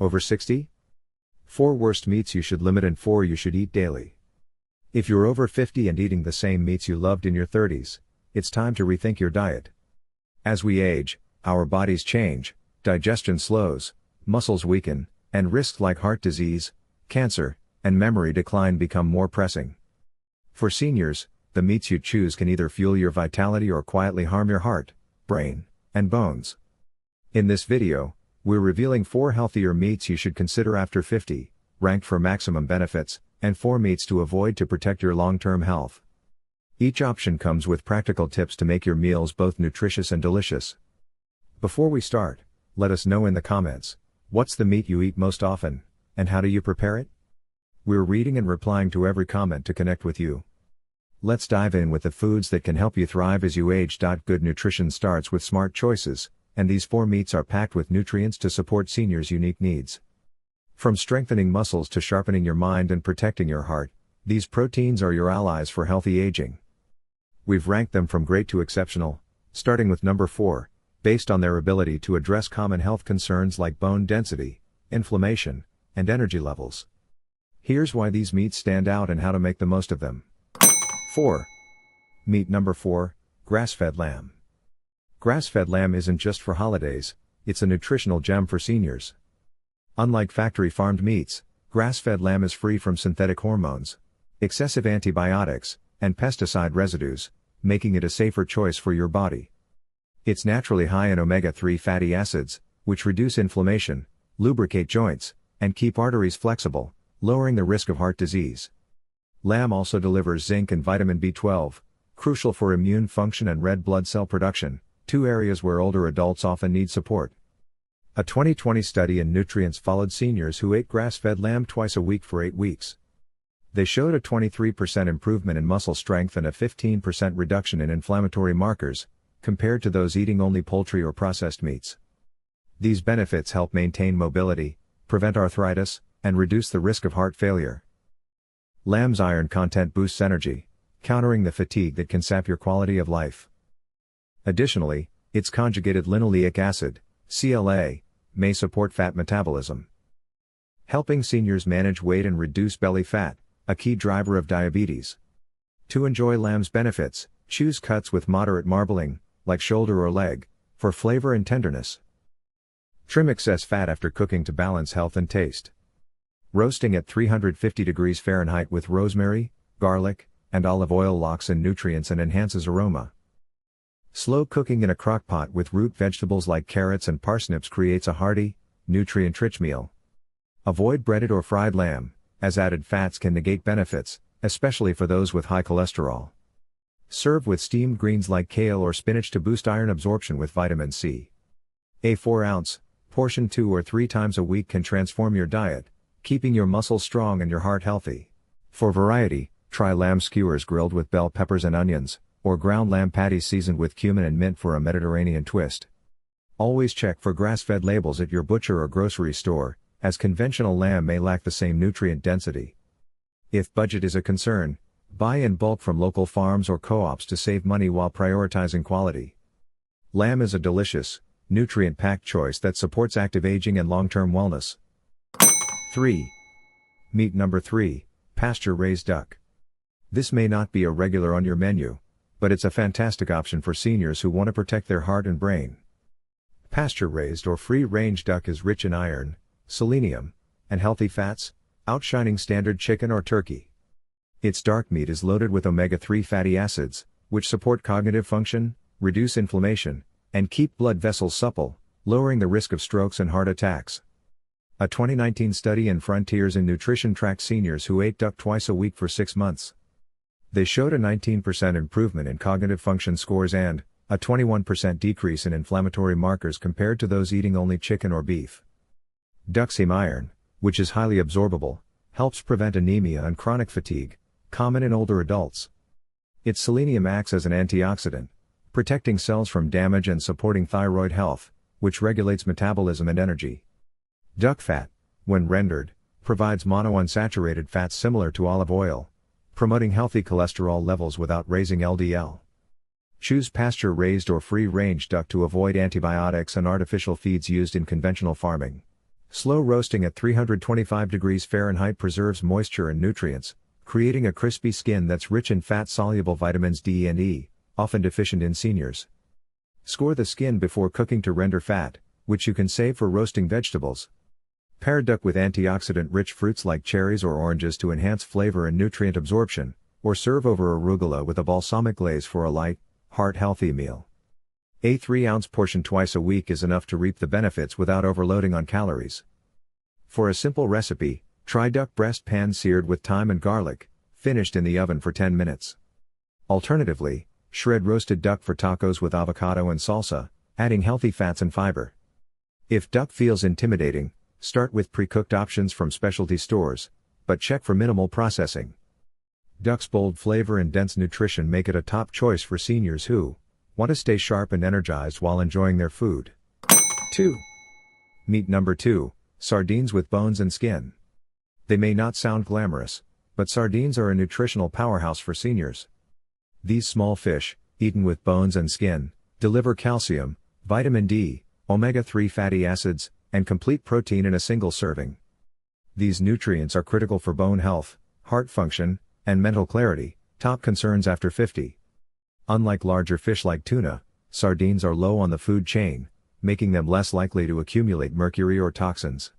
Over 60? 4 worst meats you should limit and 4 you should eat daily. If you're over 50 and eating the same meats you loved in your 30s, it's time to rethink your diet. As we age, our bodies change, digestion slows, muscles weaken, and risks like heart disease, cancer, and memory decline become more pressing. For seniors, the meats you choose can either fuel your vitality or quietly harm your heart, brain, and bones. In this video, we're revealing 4 healthier meats you should consider after 50, ranked for maximum benefits, and 4 meats to avoid to protect your long-term health. Each option comes with practical tips to make your meals both nutritious and delicious. Before we start, let us know in the comments, what's the meat you eat most often, and how do you prepare it? We're reading and replying to every comment to connect with you. Let's dive in with the foods that can help you thrive as you age. Good nutrition starts with smart choices, and these 4 meats are packed with nutrients to support seniors' unique needs. From strengthening muscles to sharpening your mind and protecting your heart, these proteins are your allies for healthy aging. We've ranked them from great to exceptional, starting with number 4, based on their ability to address common health concerns like bone density, inflammation, and energy levels. Here's why these meats stand out and how to make the most of them. 4. Meat No. 4, grass-fed lamb. Grass-fed lamb isn't just for holidays, it's a nutritional gem for seniors. Unlike factory-farmed meats, grass-fed lamb is free from synthetic hormones, excessive antibiotics, and pesticide residues, making it a safer choice for your body. It's naturally high in omega-3 fatty acids, which reduce inflammation, lubricate joints, and keep arteries flexible, lowering the risk of heart disease. Lamb also delivers zinc and vitamin B12, crucial for immune function and red blood cell production, 2 areas where older adults often need support. A 2020 study in Nutrients followed seniors who ate grass-fed lamb twice a week for 8 weeks. They showed a 23% improvement in muscle strength and a 15% reduction in inflammatory markers, compared to those eating only poultry or processed meats. These benefits help maintain mobility, prevent arthritis, and reduce the risk of heart failure. Lamb's iron content boosts energy, countering the fatigue that can sap your quality of life. Additionally, its conjugated linoleic acid, CLA, may support fat metabolism, helping seniors manage weight and reduce belly fat, a key driver of diabetes. To enjoy lamb's benefits, choose cuts with moderate marbling, like shoulder or leg, for flavor and tenderness. Trim excess fat after cooking to balance health and taste. Roasting at 350 degrees Fahrenheit with rosemary, garlic, and olive oil locks in nutrients and enhances aroma. Slow cooking in a crock pot with root vegetables like carrots and parsnips creates a hearty, nutrient-rich meal. Avoid breaded or fried lamb, as added fats can negate benefits, especially for those with high cholesterol. Serve with steamed greens like kale or spinach to boost iron absorption with vitamin C. A 4-ounce portion 2 or 3 times a week can transform your diet, keeping your muscles strong and your heart healthy. For variety, try lamb skewers grilled with bell peppers and onions, or ground lamb patties seasoned with cumin and mint for a Mediterranean twist. Always check for grass-fed labels at your butcher or grocery store, as conventional lamb may lack the same nutrient density. If budget is a concern, buy in bulk from local farms or co-ops to save money while prioritizing quality. Lamb is a delicious, nutrient-packed choice that supports active aging and long-term wellness. 3. Meat No. 3, pasture-raised duck. This may not be a regular on your menu, but it's a fantastic option for seniors who want to protect their heart and brain. Pasture-raised or free-range duck is rich in iron, selenium, and healthy fats, outshining standard chicken or turkey. Its dark meat is loaded with omega-3 fatty acids, which support cognitive function, reduce inflammation, and keep blood vessels supple, lowering the risk of strokes and heart attacks. A 2019 study in Frontiers in Nutrition tracked seniors who ate duck twice a week for 6 months. They showed a 19% improvement in cognitive function scores and a 21% decrease in inflammatory markers compared to those eating only chicken or beef. Duck's heme iron, which is highly absorbable, helps prevent anemia and chronic fatigue, common in older adults. Its selenium acts as an antioxidant, protecting cells from damage and supporting thyroid health, which regulates metabolism and energy. Duck fat, when rendered, provides monounsaturated fats similar to olive oil, promoting healthy cholesterol levels without raising LDL. Choose pasture-raised or free-range duck to avoid antibiotics and artificial feeds used in conventional farming. Slow roasting at 325 degrees Fahrenheit preserves moisture and nutrients, creating a crispy skin that's rich in fat-soluble vitamins D and E, often deficient in seniors. Score the skin before cooking to render fat, which you can save for roasting vegetables. Pair duck with antioxidant-rich fruits like cherries or oranges to enhance flavor and nutrient absorption, or serve over arugula with a balsamic glaze for a light, heart-healthy meal. A 3-ounce portion twice a week is enough to reap the benefits without overloading on calories. For a simple recipe, try duck breast pan-seared with thyme and garlic, finished in the oven for 10 minutes. Alternatively, shred roasted duck for tacos with avocado and salsa, adding healthy fats and fiber. If duck feels intimidating, start with pre-cooked options from specialty stores, but check for minimal processing. Duck's bold flavor and dense nutrition make it a top choice for seniors who want to stay sharp and energized while enjoying their food. 2. Meat No.2, sardines with bones and skin. They may not sound glamorous, but sardines are a nutritional powerhouse for seniors. These small fish, eaten with bones and skin, deliver calcium, vitamin D, omega-3 fatty acids, and complete protein in a single serving. These nutrients are critical for bone health, heart function, and mental clarity, top concerns after 50. Unlike larger fish like tuna, sardines are low on the food chain, making them less likely to accumulate mercury or toxins.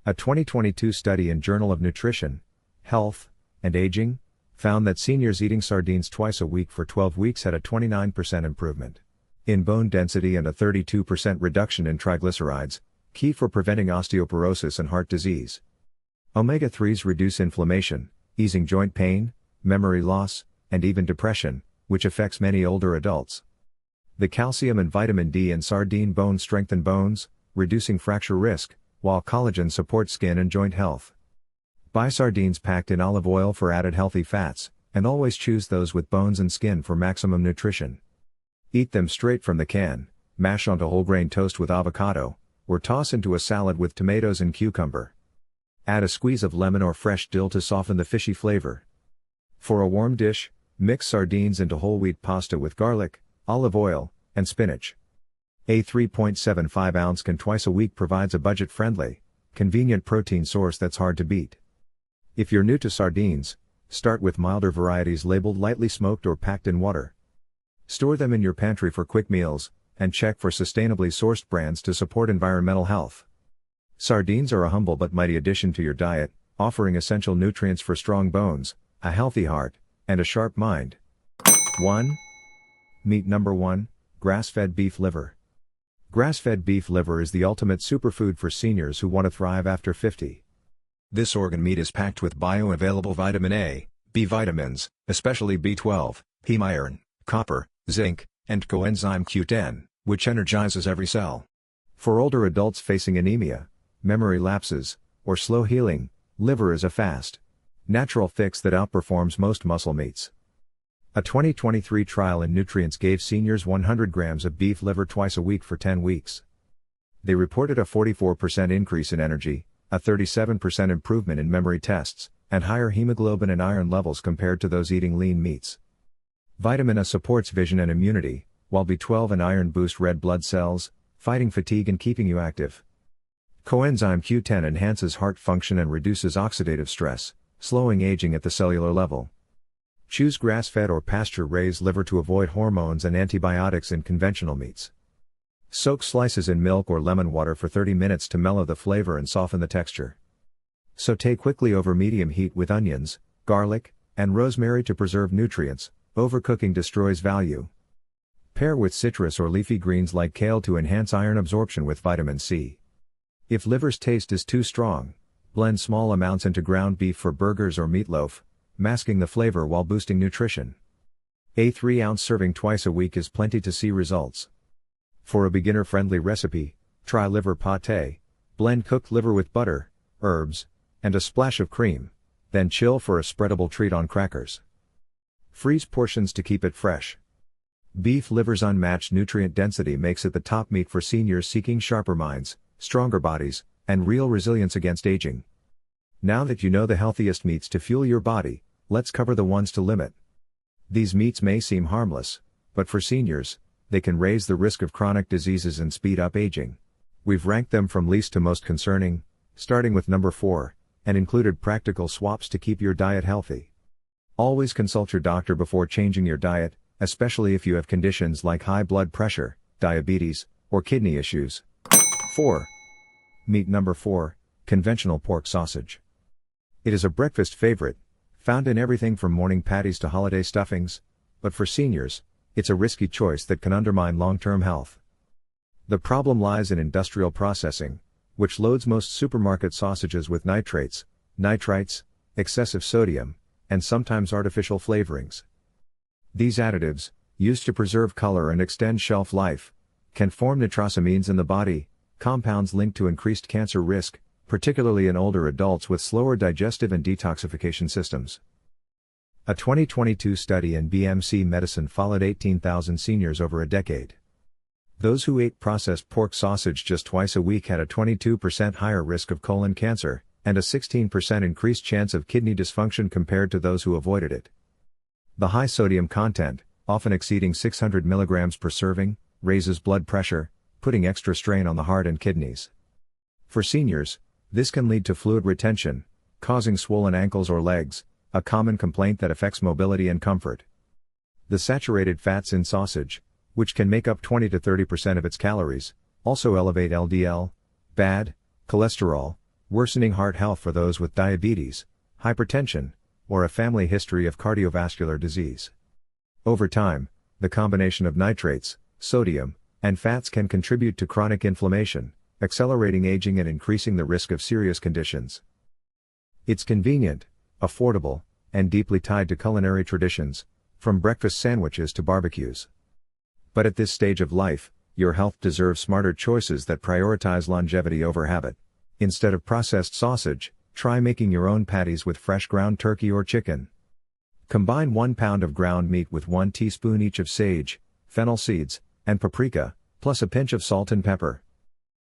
A 2022 study in Journal of Nutrition, Health, and Aging found that seniors eating sardines twice a week for 12 weeks had a 29% improvement in bone density and a 32% reduction in triglycerides, key for preventing osteoporosis and heart disease. Omega-3s reduce inflammation, easing joint pain, memory loss, and even depression, which affects many older adults. The calcium and vitamin D in sardine bones strengthen bones, reducing fracture risk, while collagen supports skin and joint health. Buy sardines packed in olive oil for added healthy fats, and always choose those with bones and skin for maximum nutrition. Eat them straight from the can, mash onto whole grain toast with avocado, or toss into a salad with tomatoes and cucumber. Add a squeeze of lemon or fresh dill to soften the fishy flavor. For a warm dish, mix sardines into whole wheat pasta with garlic, olive oil, and spinach. A 3.75-ounce can twice a week provides a budget-friendly, convenient protein source that's hard to beat. If you're new to sardines, start with milder varieties labeled lightly smoked or packed in water. Store them in your pantry for quick meals, and check for sustainably sourced brands to support environmental health. Sardines are a humble but mighty addition to your diet, offering essential nutrients for strong bones, a healthy heart, and a sharp mind. 1. Meat No.1, grass-fed beef liver. Grass-fed beef liver is the ultimate superfood for seniors who want to thrive after 50. This organ meat is packed with bioavailable vitamin A, B vitamins, especially B12, heme iron, copper, zinc, and coenzyme Q10, which energizes every cell. For older adults facing anemia, memory lapses, or slow healing, liver is a fast, natural fix that outperforms most muscle meats. A 2023 trial in Nutrients gave seniors 100 grams of beef liver twice a week for 10 weeks. They reported a 44% increase in energy, a 37% improvement in memory tests, and higher hemoglobin and iron levels compared to those eating lean meats. Vitamin A supports vision and immunity, while B12 and iron boost red blood cells, fighting fatigue and keeping you active. Coenzyme Q10 enhances heart function and reduces oxidative stress, slowing aging at the cellular level. Choose grass-fed or pasture-raised liver to avoid hormones and antibiotics in conventional meats. Soak slices in milk or lemon water for 30 minutes to mellow the flavor and soften the texture. Sauté quickly over medium heat with onions, garlic, and rosemary to preserve nutrients. Overcooking destroys value. Pair with citrus or leafy greens like kale to enhance iron absorption with vitamin C. If liver's taste is too strong, blend small amounts into ground beef for burgers or meatloaf, masking the flavor while boosting nutrition. A 3-ounce serving twice a week is plenty to see results. For a beginner-friendly recipe, try liver pâté. Blend cooked liver with butter, herbs, and a splash of cream, then chill for a spreadable treat on crackers. Freeze portions to keep it fresh. Beef liver's unmatched nutrient density makes it the top meat for seniors seeking sharper minds, stronger bodies, and real resilience against aging. Now that you know the healthiest meats to fuel your body, let's cover the ones to limit. These meats may seem harmless, but for seniors, they can raise the risk of chronic diseases and speed up aging. We've ranked them from least to most concerning, starting with number 4, and included practical swaps to keep your diet healthy. Always consult your doctor before changing your diet, especially if you have conditions like high blood pressure, diabetes, or kidney issues. 4. Meat No. 4, conventional pork sausage. It is a breakfast favorite, found in everything from morning patties to holiday stuffings, but for seniors, it's a risky choice that can undermine long-term health. The problem lies in industrial processing, which loads most supermarket sausages with nitrates, nitrites, excessive sodium, and sometimes artificial flavorings. These additives, used to preserve color and extend shelf life, can form nitrosamines in the body, compounds linked to increased cancer risk, particularly in older adults with slower digestive and detoxification systems. A 2022 study in BMC Medicine followed 18,000 seniors over a decade. Those who ate processed pork sausage just twice a week had a 22% higher risk of colon cancer, and a 16% increased chance of kidney dysfunction compared to those who avoided it. The high sodium content, often exceeding 600 mg per serving, raises blood pressure, putting extra strain on the heart and kidneys. For seniors, this can lead to fluid retention, causing swollen ankles or legs, a common complaint that affects mobility and comfort. The saturated fats in sausage, which can make up 20 to 30% of its calories, also elevate LDL, bad cholesterol, worsening heart health for those with diabetes, hypertension, or a family history of cardiovascular disease. Over time, the combination of nitrates, sodium, and fats can contribute to chronic inflammation, accelerating aging and increasing the risk of serious conditions. It's convenient, affordable, and deeply tied to culinary traditions, from breakfast sandwiches to barbecues. But at this stage of life, your health deserves smarter choices that prioritize longevity over habit. Instead of processed sausage, try making your own patties with fresh ground turkey or chicken. Combine 1 pound of ground meat with 1 teaspoon each of sage, fennel seeds, and paprika, plus a pinch of salt and pepper.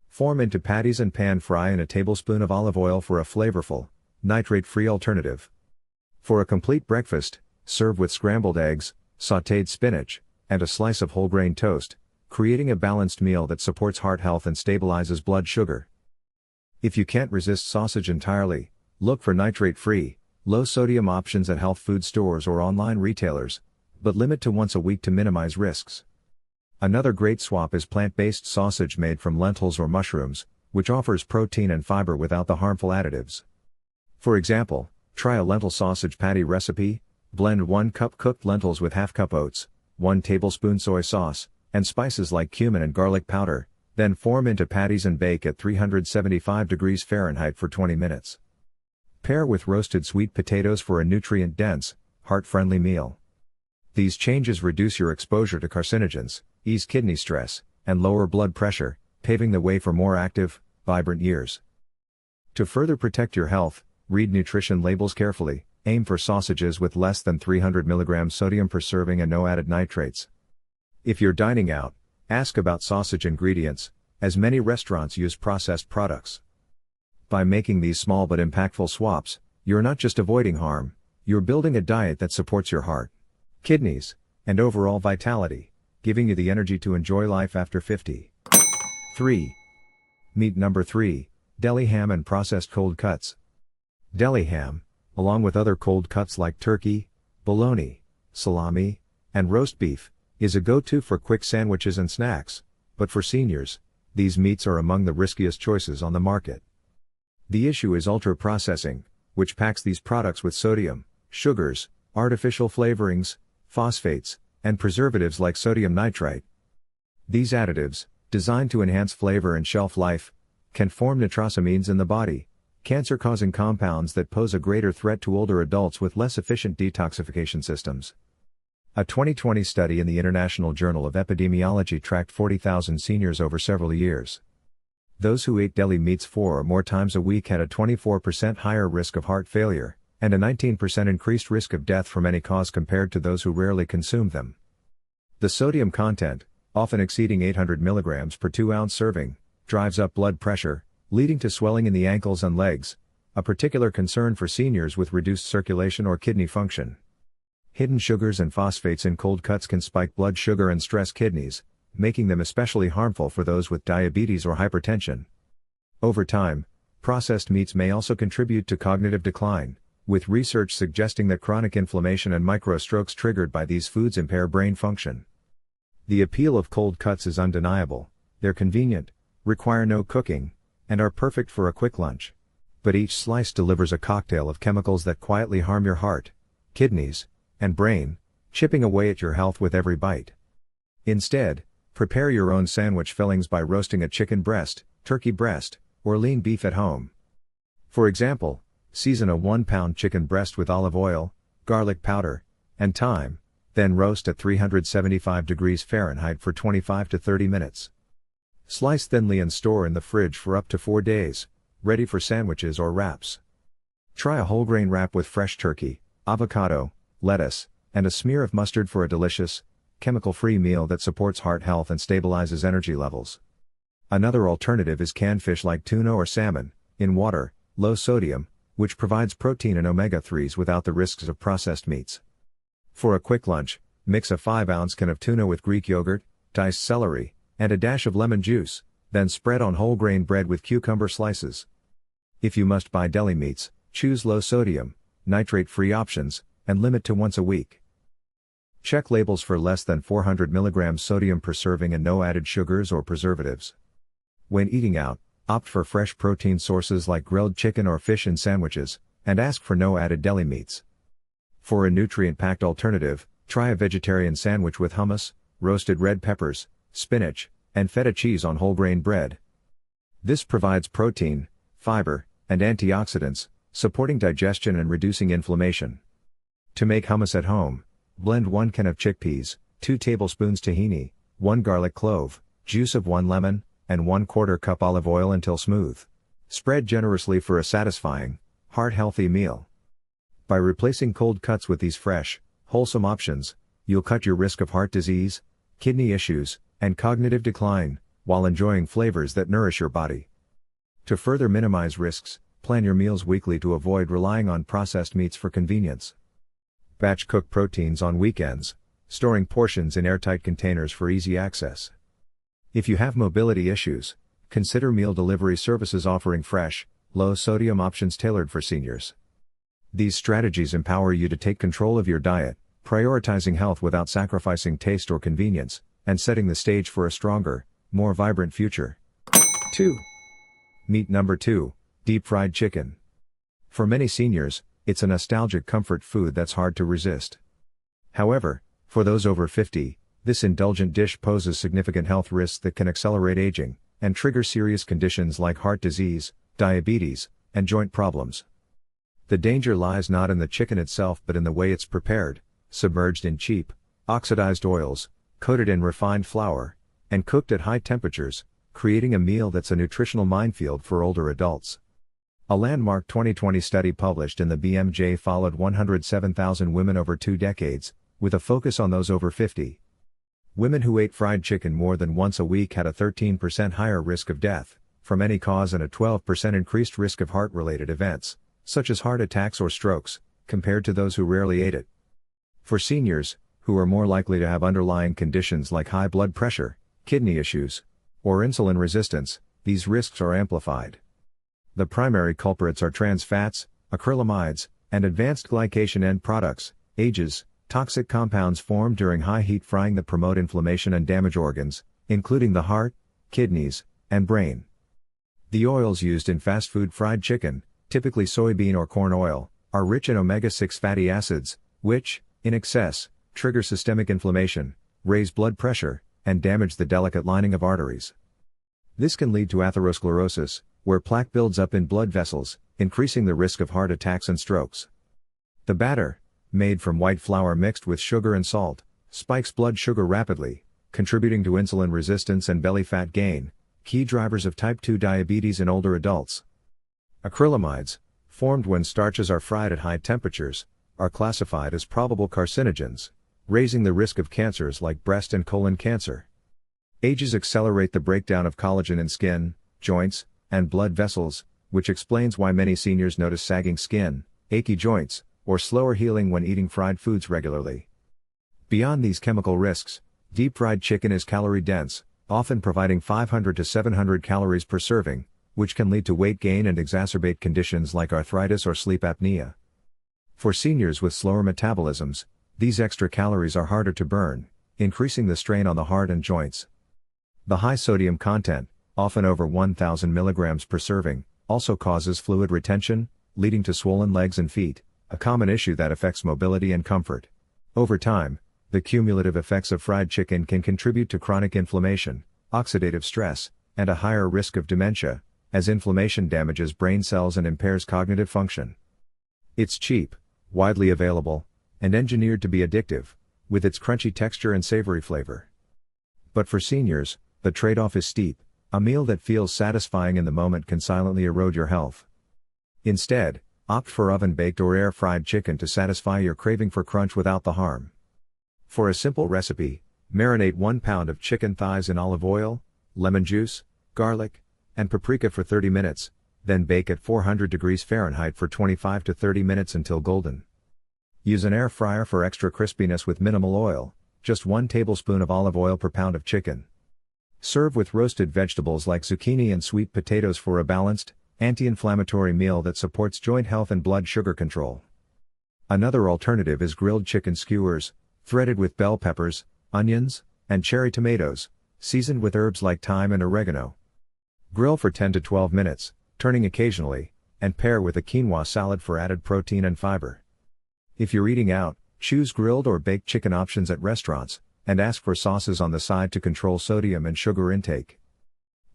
Form into patties and pan fry in a tablespoon of olive oil for a flavorful, nitrate-free alternative. For a complete breakfast, serve with scrambled eggs, sautéed spinach, and a slice of whole grain toast, creating a balanced meal that supports heart health and stabilizes blood sugar. If you can't resist sausage entirely, look for nitrate-free, low-sodium options at health food stores or online retailers, but limit to once a week to minimize risks. Another great swap is plant-based sausage made from lentils or mushrooms, which offers protein and fiber without the harmful additives. For example, try a lentil sausage patty recipe. Blend 1 cup cooked lentils with ½ cup oats, 1 tablespoon soy sauce, and spices like cumin and garlic powder, then form into patties and bake at 375 degrees Fahrenheit for 20 minutes. Pair with roasted sweet potatoes for a nutrient-dense, heart-friendly meal. These changes reduce your exposure to carcinogens, ease kidney stress, and lower blood pressure, paving the way for more active, vibrant years. To further protect your health, read nutrition labels carefully. Aim for sausages with less than 300 mg sodium per serving and no added nitrates. If you're dining out, ask about sausage ingredients, as many restaurants use processed products. By making these small but impactful swaps, you're not just avoiding harm, you're building a diet that supports your heart, kidneys, and overall vitality, giving you the energy to enjoy life after 50. 3. Meat No. 3, deli ham and processed cold cuts. Deli ham, along with other cold cuts like turkey, bologna, salami, and roast beef, is a go-to for quick sandwiches and snacks, but for seniors, these meats are among the riskiest choices on the market. The issue is ultra-processing, which packs these products with sodium, sugars, artificial flavorings, phosphates, and preservatives like sodium nitrite. These additives, designed to enhance flavor and shelf life, can form nitrosamines in the body, cancer-causing compounds that pose a greater threat to older adults with less efficient detoxification systems. A 2020 study in the International Journal of Epidemiology tracked 40,000 seniors over several years. Those who ate deli meats 4 or more times a week had a 24% higher risk of heart failure, and a 19% increased risk of death from any cause compared to those who rarely consumed them. The sodium content, often exceeding 800 mg per 2-ounce serving, drives up blood pressure, leading to swelling in the ankles and legs, a particular concern for seniors with reduced circulation or kidney function. Hidden sugars and phosphates in cold cuts can spike blood sugar and stress kidneys, making them especially harmful for those with diabetes or hypertension. Over time, processed meats may also contribute to cognitive decline, with research suggesting that chronic inflammation and microstrokes triggered by these foods impair brain function. The appeal of cold cuts is undeniable. They're convenient, require no cooking, and are perfect for a quick lunch. But each slice delivers a cocktail of chemicals that quietly harm your heart, kidneys, and brain, chipping away at your health with every bite. Instead, prepare your own sandwich fillings by roasting a chicken breast, turkey breast, or lean beef at home. For example, season a 1-pound chicken breast with olive oil, garlic powder, and thyme, then roast at 375 degrees Fahrenheit for 25 to 30 minutes. Slice thinly and store in the fridge for up to 4 days, ready for sandwiches or wraps. Try a whole grain wrap with fresh turkey, avocado, lettuce, and a smear of mustard for a delicious, chemical-free meal that supports heart health and stabilizes energy levels. Another alternative is canned fish like tuna or salmon, in water, low sodium, which provides protein and omega-3s without the risks of processed meats. For a quick lunch, mix a 5-ounce can of tuna with Greek yogurt, diced celery, and a dash of lemon juice, then spread on whole grain bread with cucumber slices. If you must buy deli meats, choose low sodium, nitrate-free options, and limit to once a week. Check labels for less than 400 mg sodium per serving and no added sugars or preservatives. When eating out, opt for fresh protein sources like grilled chicken or fish in sandwiches, and ask for no added deli meats. For a nutrient-packed alternative, try a vegetarian sandwich with hummus, roasted red peppers, spinach, and feta cheese on whole grain bread. This provides protein, fiber, and antioxidants, supporting digestion and reducing inflammation. To make hummus at home, blend 1 can of chickpeas, 2 tablespoons tahini, 1 garlic clove, juice of 1 lemon, and 1/4 cup olive oil until smooth. Spread generously for a satisfying, heart-healthy meal. By replacing cold cuts with these fresh, wholesome options, you'll cut your risk of heart disease, kidney issues, and cognitive decline, while enjoying flavors that nourish your body. To further minimize risks, plan your meals weekly to avoid relying on processed meats for convenience. Batch cook proteins on weekends, storing portions in airtight containers for easy access. If you have mobility issues, consider meal delivery services offering fresh, low-sodium options tailored for seniors. These strategies empower you to take control of your diet, prioritizing health without sacrificing taste or convenience, and setting the stage for a stronger, more vibrant future. 2. Meat No.2, deep-fried chicken. For many seniors, it's a nostalgic comfort food that's hard to resist. However, for those over 50, this indulgent dish poses significant health risks that can accelerate aging, and trigger serious conditions like heart disease, diabetes, and joint problems. The danger lies not in the chicken itself but in the way it's prepared, submerged in cheap, oxidized oils, coated in refined flour, and cooked at high temperatures, creating a meal that's a nutritional minefield for older adults. A landmark 2020 study published in the BMJ followed 107,000 women over 2 decades, with a focus on those over 50. Women who ate fried chicken more than once a week had a 13% higher risk of death from any cause and a 12% increased risk of heart-related events, such as heart attacks or strokes, compared to those who rarely ate it. For seniors, who are more likely to have underlying conditions like high blood pressure, kidney issues, or insulin resistance, these risks are amplified. The primary culprits are trans fats, acrylamides, and advanced glycation end products, AGEs, toxic compounds formed during high heat frying that promote inflammation and damage organs, including the heart, kidneys, and brain. The oils used in fast food fried chicken, typically soybean or corn oil, are rich in omega-6 fatty acids, which, in excess, trigger systemic inflammation, raise blood pressure, and damage the delicate lining of arteries. This can lead to atherosclerosis, where plaque builds up in blood vessels, increasing the risk of heart attacks and strokes. The batter, made from white flour mixed with sugar and salt, spikes blood sugar rapidly, contributing to insulin resistance and belly fat gain, key drivers of type 2 diabetes in older adults. Acrylamides, formed when starches are fried at high temperatures, are classified as probable carcinogens, raising the risk of cancers like breast and colon cancer. AGEs accelerate the breakdown of collagen in skin, joints, and blood vessels, which explains why many seniors notice sagging skin, achy joints, or slower healing when eating fried foods regularly. Beyond these chemical risks, Deep-fried chicken is calorie-dense, often providing 500 to 700 calories per serving, which can lead to weight gain and exacerbate conditions like arthritis or sleep apnea. For seniors with slower metabolisms, these extra calories are harder to burn, increasing the strain on the heart and joints. The high sodium content, often over 1,000 milligrams per serving, also causes fluid retention, leading to swollen legs and feet, a common issue that affects mobility and comfort. Over time, the cumulative effects of fried chicken can contribute to chronic inflammation, oxidative stress, and a higher risk of dementia, as inflammation damages brain cells and impairs cognitive function. It's cheap, widely available, and engineered to be addictive, with its crunchy texture and savory flavor. But for seniors, the trade-off is steep. A meal that feels satisfying in the moment can silently erode your health. Instead, opt for oven-baked or air-fried chicken to satisfy your craving for crunch without the harm. For a simple recipe, marinate 1 pound of chicken thighs in olive oil, lemon juice, garlic, and paprika for 30 minutes, then bake at 400 degrees Fahrenheit for 25 to 30 minutes until golden. Use an air fryer for extra crispiness with minimal oil, just 1 tablespoon of olive oil per pound of chicken. Serve with roasted vegetables like zucchini and sweet potatoes for a balanced, anti-inflammatory meal that supports joint health and blood sugar control. Another alternative is grilled chicken skewers, threaded with bell peppers, onions, and cherry tomatoes, seasoned with herbs like thyme and oregano. Grill for 10 to 12 minutes, turning occasionally, and pair with a quinoa salad for added protein and fiber. If you're eating out, choose grilled or baked chicken options at restaurants, and ask for sauces on the side to control sodium and sugar intake.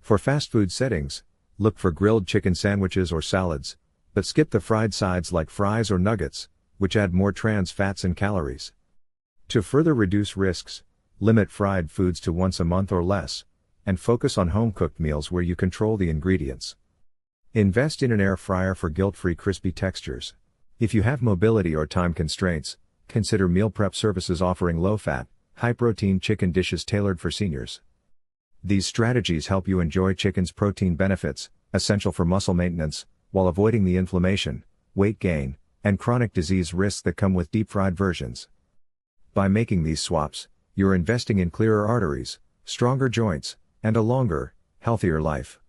For fast food settings, look for grilled chicken sandwiches or salads, but skip the fried sides like fries or nuggets, which add more trans fats and calories. To further reduce risks, limit fried foods to once a month or less, and focus on home-cooked meals where you control the ingredients. Invest in an air fryer for guilt-free crispy textures. If you have mobility or time constraints, consider meal prep services offering low-fat, high-protein chicken dishes tailored for seniors. These strategies help you enjoy chicken's protein benefits, essential for muscle maintenance, while avoiding the inflammation, weight gain, and chronic disease risks that come with deep-fried versions. By making these swaps, you're investing in clearer arteries, stronger joints, and a longer, healthier life.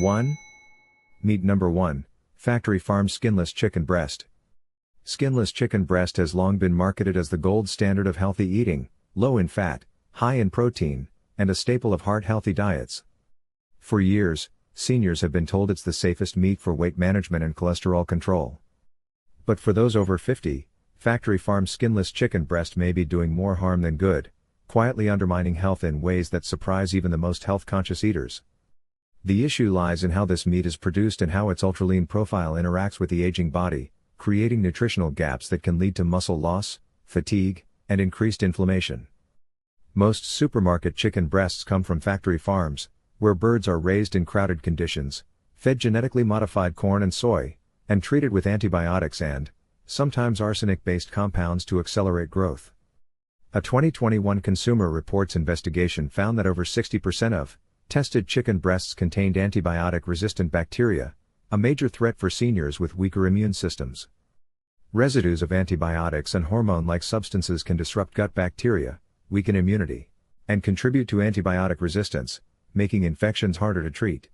1. Meat No.1, Factory Farm Skinless Chicken Breast. Skinless chicken breast has long been marketed as the gold standard of healthy eating, low in fat, high in protein, and a staple of heart-healthy diets. For years, seniors have been told it's the safest meat for weight management and cholesterol control. But for those over 50, factory farm skinless chicken breast may be doing more harm than good, quietly undermining health in ways that surprise even the most health-conscious eaters. The issue lies in how this meat is produced and how its ultra-lean profile interacts with the aging body, creating nutritional gaps that can lead to muscle loss, fatigue, and increased inflammation. Most supermarket chicken breasts come from factory farms, where birds are raised in crowded conditions, fed genetically modified corn and soy, and treated with antibiotics and, sometimes arsenic-based compounds to accelerate growth. A 2021 Consumer Reports investigation found that over 60% of tested chicken breasts contained antibiotic-resistant bacteria, a major threat for seniors with weaker immune systems. Residues of antibiotics and hormone-like substances can disrupt gut bacteria, weaken immunity, and contribute to antibiotic resistance, making infections harder to treat.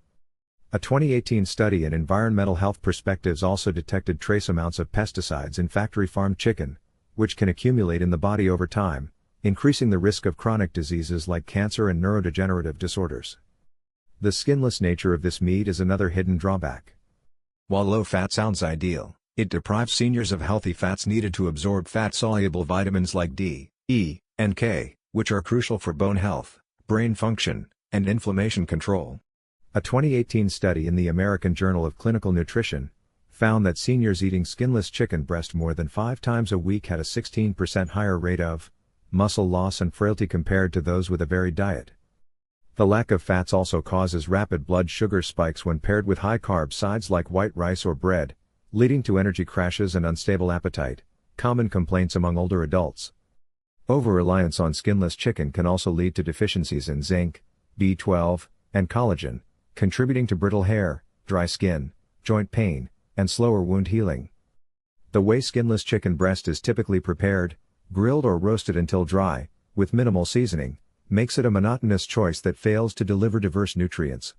A 2018 study in Environmental Health Perspectives also detected trace amounts of pesticides in factory-farmed chicken, which can accumulate in the body over time, increasing the risk of chronic diseases like cancer and neurodegenerative disorders. The skinless nature of this meat is another hidden drawback. While low fat sounds ideal, it deprives seniors of healthy fats needed to absorb fat-soluble vitamins like D, E, and K, which are crucial for bone health, brain function, and inflammation control. A 2018 study in the American Journal of Clinical Nutrition found that seniors eating skinless chicken breast more than 5 times a week had a 16% higher rate of muscle loss and frailty compared to those with a varied diet. The lack of fats also causes rapid blood sugar spikes when paired with high-carb sides like white rice or bread, leading to energy crashes and unstable appetite, common complaints among older adults. Over-reliance on skinless chicken can also lead to deficiencies in zinc, B12, and collagen, contributing to brittle hair, dry skin, joint pain, and slower wound healing. The way skinless chicken breast is typically prepared, grilled or roasted until dry, with minimal seasoning, makes it a monotonous choice that fails to deliver diverse nutrients.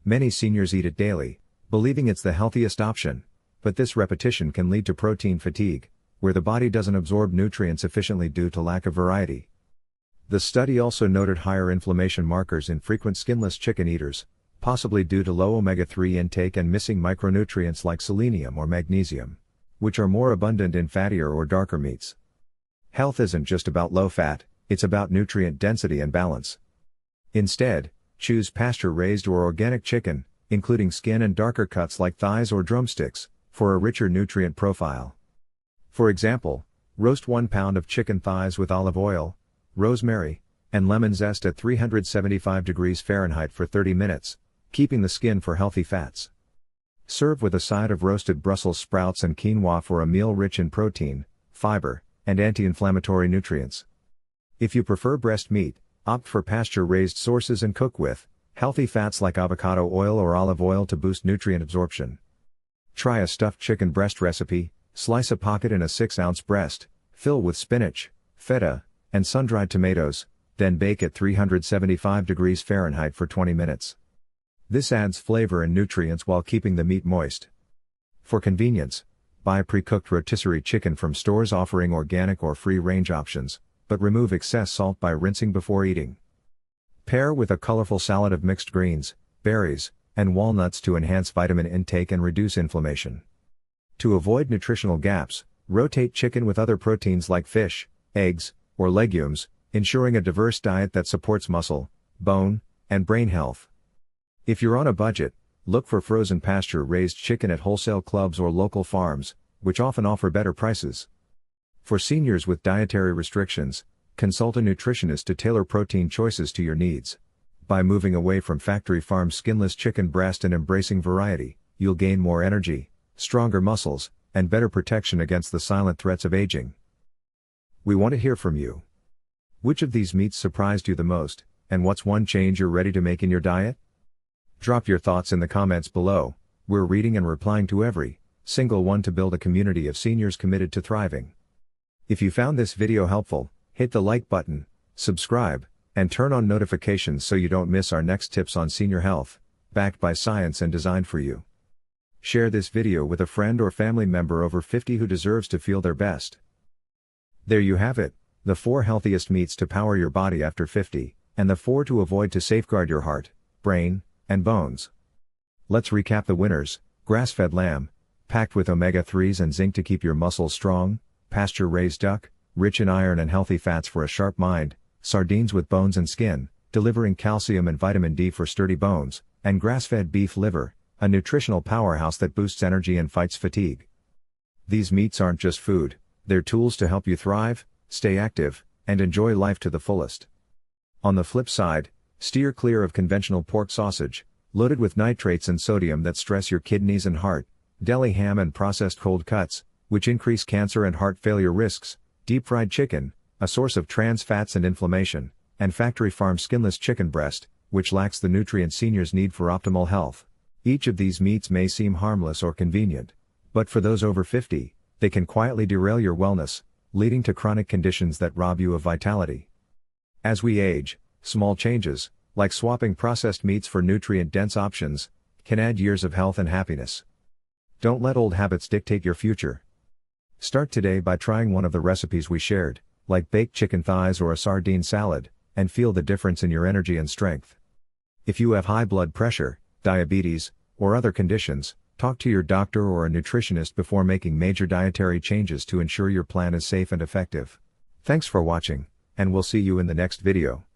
Many seniors eat it daily, believing it's the healthiest option, but this repetition can lead to protein fatigue, where the body doesn't absorb nutrients efficiently due to lack of variety. The study also noted higher inflammation markers in frequent skinless chicken eaters, possibly due to low omega-3 intake and missing micronutrients like selenium or magnesium, which are more abundant in fattier or darker meats. Health isn't just about low fat, it's about nutrient density and balance. Instead, choose pasture-raised or organic chicken, including skin and darker cuts like thighs or drumsticks, for a richer nutrient profile. For example, roast 1 pound of chicken thighs with olive oil, rosemary, and lemon zest at 375 degrees Fahrenheit for 30 minutes, keeping the skin for healthy fats. Serve with a side of roasted Brussels sprouts and quinoa for a meal rich in protein, fiber, and anti-inflammatory nutrients. If you prefer breast meat, opt for pasture-raised sources and cook with healthy fats like avocado oil or olive oil to boost nutrient absorption. Try a stuffed chicken breast recipe. Slice a pocket in a 6-ounce breast, fill with spinach, feta, and sun-dried tomatoes, then bake at 375 degrees Fahrenheit for 20 minutes. This adds flavor and nutrients while keeping the meat moist. For convenience, buy pre-cooked rotisserie chicken from stores offering organic or free-range options, but remove excess salt by rinsing before eating. Pair with a colorful salad of mixed greens, berries, and walnuts to enhance vitamin intake and reduce inflammation. To avoid nutritional gaps, rotate chicken with other proteins like fish, eggs, or legumes, ensuring a diverse diet that supports muscle, bone, and brain health. If you're on a budget, look for frozen pasture-raised chicken at wholesale clubs or local farms, which often offer better prices. For seniors with dietary restrictions, consult a nutritionist to tailor protein choices to your needs. By moving away from factory farm skinless chicken breast and embracing variety, you'll gain more energy, stronger muscles, and better protection against the silent threats of aging. We want to hear from you. Which of these meats surprised you the most, and what's one change you're ready to make in your diet? Drop your thoughts in the comments below. We're reading and replying to every single one to build a community of seniors committed to thriving. If you found this video helpful, hit the like button, subscribe, and turn on notifications so you don't miss our next tips on senior health, backed by science and designed for you. Share this video with a friend or family member over 50 who deserves to feel their best. There you have it, the 4 healthiest meats to power your body after 50, and the 4 to avoid to safeguard your heart, brain, and bones. Let's recap the winners: grass-fed lamb, packed with omega-3s and zinc to keep your muscles strong; pasture-raised duck, rich in iron and healthy fats for a sharp mind; sardines with bones and skin, delivering calcium and vitamin D for sturdy bones; and grass-fed beef liver, a nutritional powerhouse that boosts energy and fights fatigue. These meats aren't just food, they're tools to help you thrive, stay active, and enjoy life to the fullest. On the flip side, steer clear of conventional pork sausage, loaded with nitrates and sodium that stress your kidneys and heart; deli ham and processed cold cuts, which increase cancer and heart failure risks; deep-fried chicken, a source of trans fats and inflammation; and factory farm skinless chicken breast, which lacks the nutrients seniors need for optimal health. Each of these meats may seem harmless or convenient, but for those over 50, they can quietly derail your wellness, leading to chronic conditions that rob you of vitality. As we age, small changes, like swapping processed meats for nutrient-dense options, can add years of health and happiness. Don't let old habits dictate your future. Start today by trying one of the recipes we shared, like baked chicken thighs or a sardine salad, and feel the difference in your energy and strength. If you have high blood pressure, diabetes, or other conditions, talk to your doctor or a nutritionist before making major dietary changes to ensure your plan is safe and effective. Thanks for watching, and we'll see you in the next video.